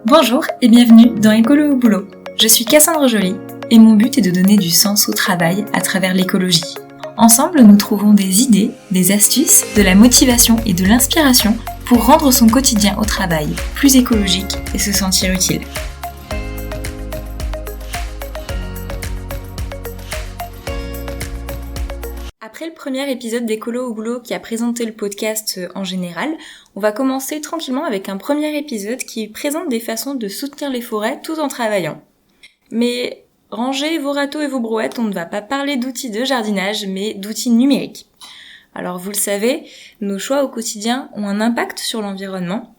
Bonjour et bienvenue dans Écolo au boulot. Je suis Cassandre Joly et mon but est de donner du sens au travail à travers l'écologie. Ensemble, nous trouvons des idées, des astuces, de la motivation et de l'inspiration pour rendre son quotidien au travail plus écologique et se sentir utile. Après le premier épisode d'Écolo au boulot qui a présenté le podcast en général, on va commencer tranquillement avec un premier épisode qui présente des façons de soutenir les forêts tout en travaillant. Mais rangez vos râteaux et vos brouettes, on ne va pas parler d'outils de jardinage, mais d'outils numériques. Alors vous le savez, nos choix au quotidien ont un impact sur l'environnement,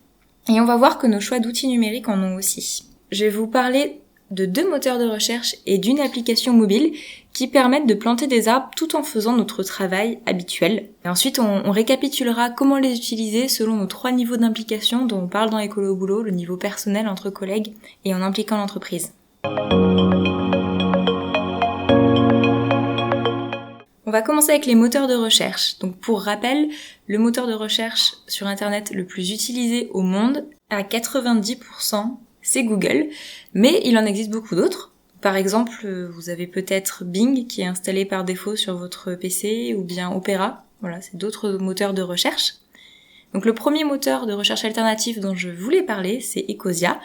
et on va voir que nos choix d'outils numériques en ont aussi. Je vais vous parler de 2 moteurs de recherche et d'une application mobile qui permettent de planter des arbres tout en faisant notre travail habituel. Et ensuite, on récapitulera comment les utiliser selon nos 3 niveaux d'implication dont on parle dans Écolo au boulot, le niveau personnel entre collègues et en impliquant l'entreprise. On va commencer avec les moteurs de recherche. Donc pour rappel, le moteur de recherche sur Internet le plus utilisé au monde, à 90%, c'est Google, mais il en existe beaucoup d'autres. Par exemple, vous avez peut-être Bing qui est installé par défaut sur votre PC, ou bien Opera. Voilà, c'est d'autres moteurs de recherche. Donc le premier moteur de recherche alternatif dont je voulais parler, c'est Ecosia.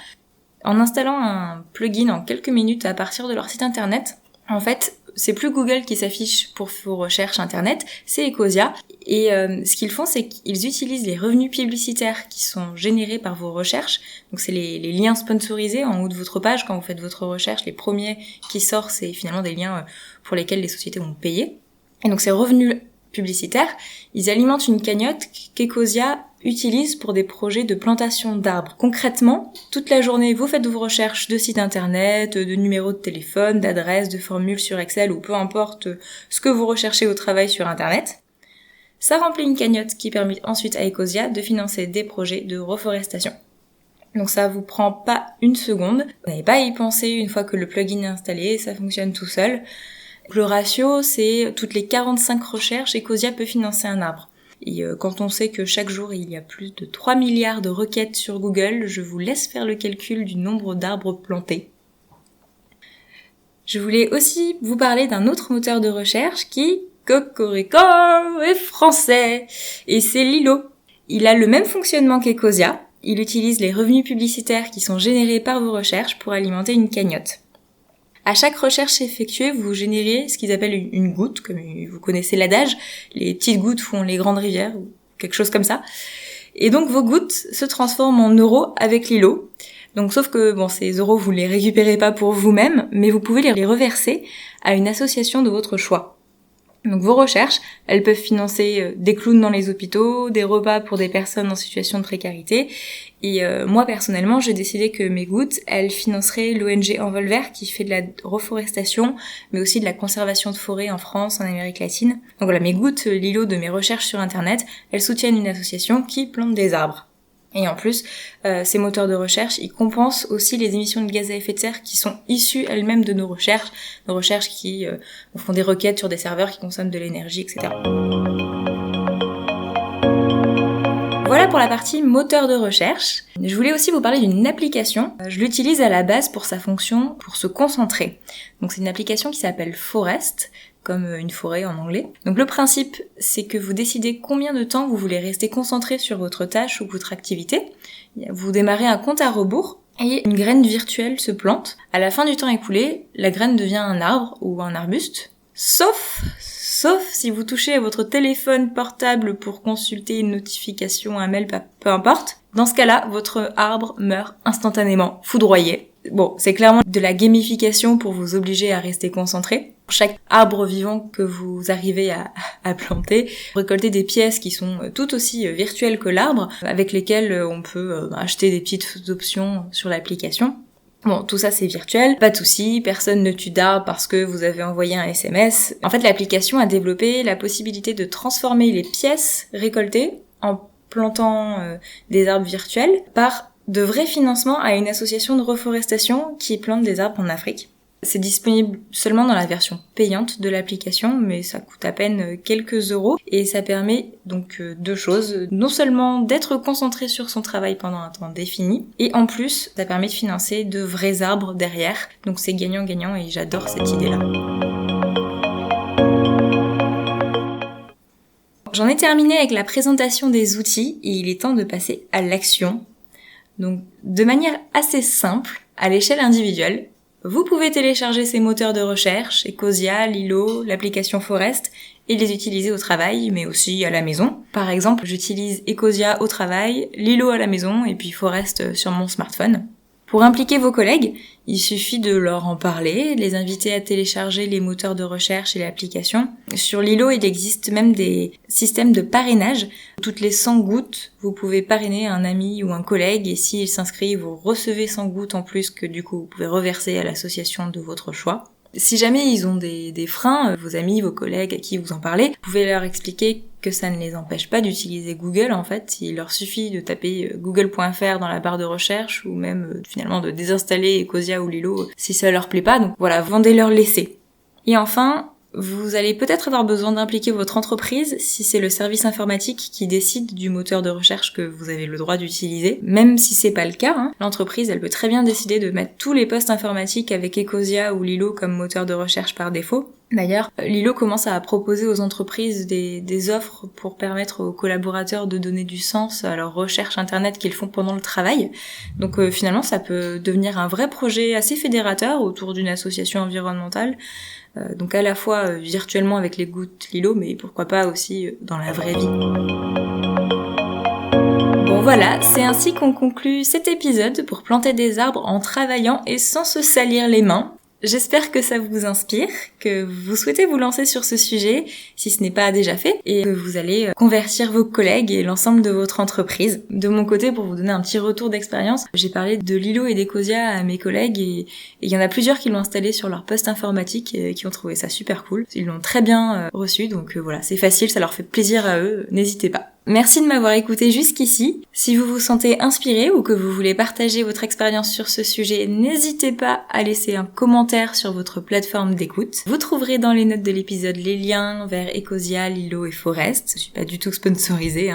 En installant un plugin en quelques minutes à partir de leur site internet, en fait, c'est plus Google qui s'affiche pour vos recherches internet, c'est Ecosia. Et ce qu'ils font, c'est qu'ils utilisent les revenus publicitaires qui sont générés par vos recherches. Donc c'est les liens sponsorisés en haut de votre page quand vous faites votre recherche. Les premiers qui sortent, c'est finalement des liens pour lesquels les sociétés vont payer. Et donc ces revenus publicitaires, ils alimentent une cagnotte qu'Ecosia utilise pour des projets de plantation d'arbres. Concrètement, toute la journée, vous faites vos recherches de sites internet, de numéros de téléphone, d'adresses, de formules sur Excel ou peu importe ce que vous recherchez au travail sur internet. Ça remplit une cagnotte qui permet ensuite à Ecosia de financer des projets de reforestation. Donc ça vous prend pas une seconde, vous n'avez pas à y penser une fois que le plugin est installé, ça fonctionne tout seul. Le ratio, c'est toutes les 45 recherches, Ecosia peut financer un arbre. Et quand on sait que chaque jour il y a plus de 3 milliards de requêtes sur Google, je vous laisse faire le calcul du nombre d'arbres plantés. Je voulais aussi vous parler d'un autre moteur de recherche qui, cocorico, est français. Et c'est Lilo. Il a le même fonctionnement qu'Ecosia. Il utilise les revenus publicitaires qui sont générés par vos recherches pour alimenter une cagnotte. À chaque recherche effectuée, vous générez ce qu'ils appellent une goutte, comme vous connaissez l'adage, les petites gouttes font les grandes rivières, ou quelque chose comme ça. Et donc vos gouttes se transforment en euros avec Lilo. Donc sauf que ces euros, vous les récupérez pas pour vous-même, mais vous pouvez les reverser à une association de votre choix. Donc vos recherches, elles peuvent financer des clowns dans les hôpitaux, des repas pour des personnes en situation de précarité. Et moi personnellement, j'ai décidé que mes gouttes, elles financeraient l'ONG Envol Vert qui fait de la reforestation, mais aussi de la conservation de forêts en France, en Amérique latine. Donc voilà, mes gouttes Lilo de mes recherches sur internet, elles soutiennent une association qui plante des arbres. Et en plus, ces moteurs de recherche, ils compensent aussi les émissions de gaz à effet de serre qui sont issues elles-mêmes de nos recherches qui font des requêtes sur des serveurs qui consomment de l'énergie, etc. Voilà pour la partie moteur de recherche. Je voulais aussi vous parler d'une application. Je l'utilise à la base pour sa fonction, pour se concentrer. Donc c'est une application qui s'appelle Forest, comme une forêt en anglais. Donc le principe, c'est que vous décidez combien de temps vous voulez rester concentré sur votre tâche ou votre activité. Vous démarrez un compte à rebours et une graine virtuelle se plante. À la fin du temps écoulé, la graine devient un arbre ou un arbuste. Sauf si vous touchez à votre téléphone portable pour consulter une notification, un mail, peu importe. Dans ce cas-là, votre arbre meurt instantanément, foudroyé. Bon, c'est clairement de la gamification pour vous obliger à rester concentré. Pour chaque arbre vivant que vous arrivez à planter, récoltez des pièces qui sont tout aussi virtuelles que l'arbre, avec lesquelles on peut acheter des petites options sur l'application. Bon, tout ça c'est virtuel, pas de souci, personne ne tue d'arbres parce que vous avez envoyé un SMS. En fait, l'application a développé la possibilité de transformer les pièces récoltées en plantant des arbres virtuels par de vrais financements à une association de reforestation qui plante des arbres en Afrique. C'est disponible seulement dans la version payante de l'application, mais ça coûte à peine quelques euros et ça permet donc 2 choses. Non seulement d'être concentré sur son travail pendant un temps défini, et en plus, ça permet de financer de vrais arbres derrière. Donc c'est gagnant-gagnant et j'adore cette idée-là. J'en ai terminé avec la présentation des outils et il est temps de passer à l'action. Donc, de manière assez simple, à l'échelle individuelle, vous pouvez télécharger ces moteurs de recherche, Ecosia, Lilo, l'application Forest, et les utiliser au travail, mais aussi à la maison. Par exemple, j'utilise Ecosia au travail, Lilo à la maison, et puis Forest sur mon smartphone. Pour impliquer vos collègues, il suffit de leur en parler, de les inviter à télécharger les moteurs de recherche et l'application. Sur Lilo, il existe même des systèmes de parrainage. Toutes les 100 gouttes, vous pouvez parrainer un ami ou un collègue et s'il s'inscrit, vous recevez 100 gouttes en plus que du coup vous pouvez reverser à l'association de votre choix. Si jamais ils ont des freins, vos amis, vos collègues à qui vous en parlez, vous pouvez leur expliquer que ça ne les empêche pas d'utiliser Google en fait. Il leur suffit de taper google.fr dans la barre de recherche ou même finalement de désinstaller Ecosia ou Lilo si ça leur plaît pas. Donc voilà, vendez-leur l'essai. Et enfin, vous allez peut-être avoir besoin d'impliquer votre entreprise si c'est le service informatique qui décide du moteur de recherche que vous avez le droit d'utiliser. Même si c'est pas le cas, l'entreprise elle peut très bien décider de mettre tous les postes informatiques avec Ecosia ou Lilo comme moteur de recherche par défaut. D'ailleurs, Lilo commence à proposer aux entreprises des offres pour permettre aux collaborateurs de donner du sens à leurs recherches internet qu'ils font pendant le travail. Donc finalement, ça peut devenir un vrai projet assez fédérateur autour d'une association environnementale. Donc à la fois virtuellement avec les gouttes Lilo, mais pourquoi pas aussi dans la vraie vie. Bon voilà, c'est ainsi qu'on conclut cet épisode pour planter des arbres en travaillant et sans se salir les mains. J'espère que ça vous inspire, que vous souhaitez vous lancer sur ce sujet, si ce n'est pas déjà fait, et que vous allez convertir vos collègues et l'ensemble de votre entreprise. De mon côté, pour vous donner un petit retour d'expérience, j'ai parlé de Lilo et d'Ecosia à mes collègues, et il y en a plusieurs qui l'ont installé sur leur poste informatique et qui ont trouvé ça super cool. Ils l'ont très bien reçu, donc voilà, c'est facile, ça leur fait plaisir à eux, n'hésitez pas. Merci de m'avoir écouté jusqu'ici. Si vous vous sentez inspiré ou que vous voulez partager votre expérience sur ce sujet, n'hésitez pas à laisser un commentaire sur votre plateforme d'écoute. Vous trouverez dans les notes de l'épisode les liens vers Ecosia, Lilo et Forest. Je suis pas du tout sponsorisée,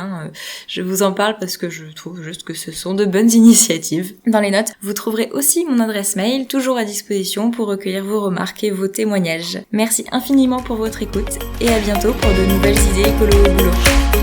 je vous en parle parce que je trouve juste que ce sont de bonnes initiatives. Dans les notes, vous trouverez aussi mon adresse mail, toujours à disposition pour recueillir vos remarques et vos témoignages. Merci infiniment pour votre écoute et à bientôt pour de nouvelles idées écolo au boulot.